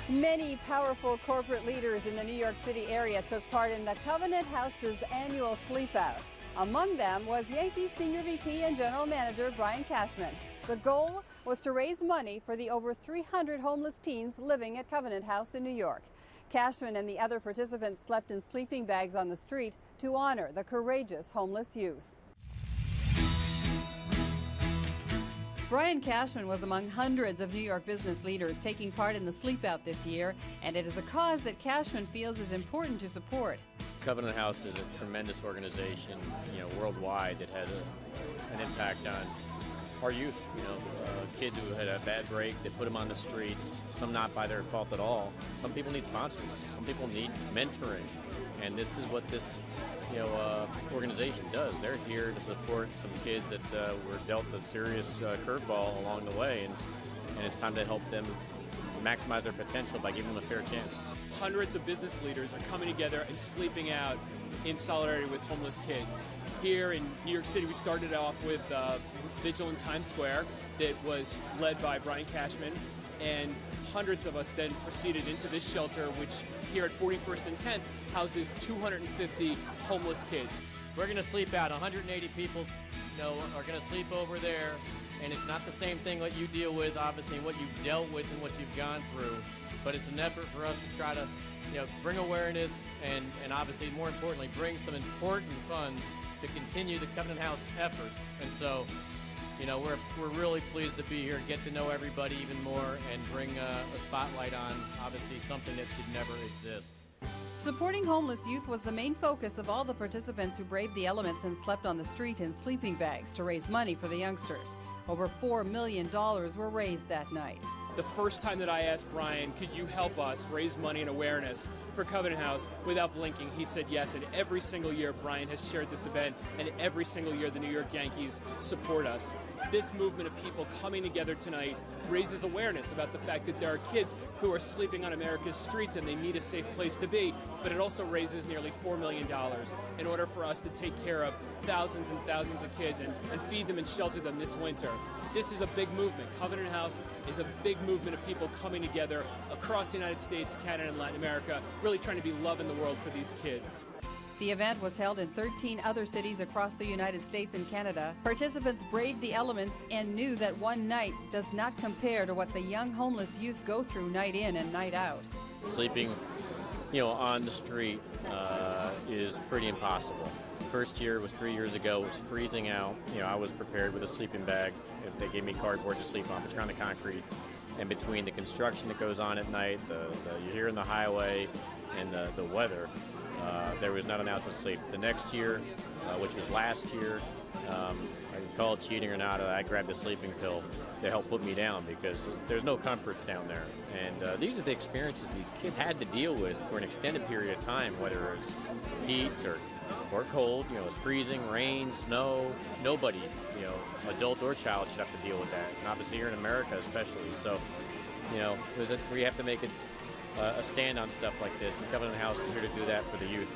Many powerful corporate leaders in the New York City area took part in the Covenant House's annual sleepout. Among them was Yankees Senior VP and General Manager Brian Cashman. The goal was to raise money for the over 300 homeless teens living at Covenant House in New York. Cashman and the other participants slept in sleeping bags on the street to honor the courageous homeless youth. Brian Cashman was among hundreds of New York business leaders taking part in the sleepout this year, and it is a cause that Cashman feels is important to support. Covenant House is a tremendous organization, worldwide that has an impact on our youth. Kids who had a bad break, they put them on the streets, some not by their fault at all. Some people need sponsors, some people need mentoring, and this is what this organization does. They're here to support some kids that were dealt a serious curveball along the way, and it's time to help them maximize their potential by giving them a fair chance. Hundreds of business leaders are coming together and sleeping out in solidarity with homeless kids. Here in New York City, we started off with Vigil in Times Square that was led by Brian Cashman, and hundreds of us then proceeded into this shelter, which here at 41st and 10th houses 250 homeless kids. We're going to sleep out. 180 people are going to sleep over there, and it's not the same thing what you deal with, obviously, and what you've dealt with and what you've gone through, but it's an effort for us to try to bring awareness and obviously, more importantly, bring some important funds to continue the Covenant House efforts. And so, we're really pleased to be here, get to know everybody even more, and bring a spotlight on, obviously, something that should never exist. Supporting homeless youth was the main focus of all the participants who braved the elements and slept on the street in sleeping bags to raise money for the youngsters. Over $4 million were raised that night. The first time that I asked Brian, could you help us raise money and awareness for Covenant House, without blinking, he said yes. And every single year Brian has chaired this event, and every single year the New York Yankees support us. This movement of people coming together tonight raises awareness about the fact that there are kids who are sleeping on America's streets and they need a safe place to be, but it also raises nearly $4 million in order for us to take care of thousands and thousands of kids and feed them and shelter them this winter. This is a big movement. Covenant House is a big movement of people coming together across the United States, Canada, and Latin America, really trying to be love in the world for these kids. The event was held in 13 other cities across the United States and Canada. Participants braved the elements and knew that one night does not compare to what the young homeless youth go through night in and night out. Sleeping, on the street is pretty impossible. First year was 3 years ago. It was freezing out. I was prepared with a sleeping bag. They gave me cardboard to sleep on, but you're on the concrete. And between the construction that goes on at night, you're here in the highway, and the weather, there was not an ounce of sleep. The next year, which was last year, I can call it cheating or not, I grabbed a sleeping pill to help put me down because there's no comforts down there. And these are the experiences these kids had to deal with for an extended period of time, whether it's heat or cold, it's freezing, rain, snow. Nobody, adult or child should have to deal with that. And obviously here in America especially. So, we have to make a stand on stuff like this. The Covenant House is here to do that for the youth.